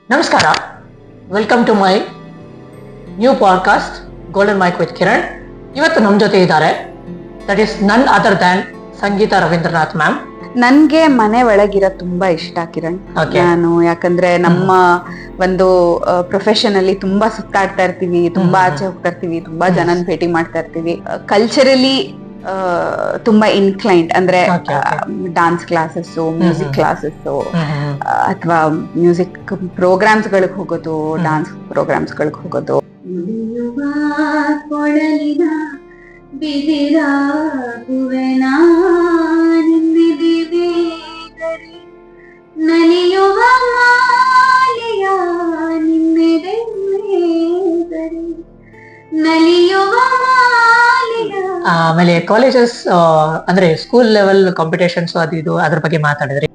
ನಮಸ್ಕಾರ, welcome to my new podcast golden mic with Kiran. ಇವತ್ತು ನಮ್ಮ ಜೊತೆ ಇದ್ದಾರೆ, that is none other than Sangeetha Ravindranath ma'am. ನನ್ಗೆ ಮನೆ ಒಳಗಿರೋದು ತುಂಬಾ ಇಷ್ಟ ಕಿರಣ್. ನಾನು ಯಾಕಂದ್ರೆ ನಮ್ಮ ಒಂದು ಪ್ರೊಫೆಷನ್ ಅಲ್ಲಿ ತುಂಬಾ ಸುತ್ತಾಡ್ತಾ ಇರ್ತೀವಿ, ತುಂಬಾ ಆಚೆ ಹೋಗ್ತಾ ಇರ್ತೀವಿ, ತುಂಬಾ ಜನನ್ ಭೇಟಿ ಮಾಡ್ತಾ ಇರ್ತೀವಿ. ಕಲ್ಚರಲಿ ತುಂಬಾ ಇನ್ಕ್ಲೈಂಡ್ ಅಂದ್ರೆ ಡಾನ್ಸ್ ಕ್ಲಾಸಸ್, ಮ್ಯೂಸಿಕ್ ಕ್ಲಾಸಸ್, ಅಥವಾ ಮ್ಯೂಸಿಕ್ ಪ್ರೋಗ್ರಾಮ್ಸ್ ಗಳಿಗೆ ಹೋಗೋದು, ಡಾನ್ಸ್ ಪ್ರೋಗ್ರಾಮ್ಸ್ ಗಳಿಗೆ ಹೋಗೋದು. ಆಮೇಲೆ ಕಾಲೇಜಸ್ ಅಂದ್ರೆ ಸ್ಕೂಲ್ ಲೆವೆಲ್ ಕಾಂಪಿಟೇಷನ್ಸ್ ಅದು ಇದು ಅದ್ರ ಬಗ್ಗೆ ಮಾತಾಡಿದ್ರಿ.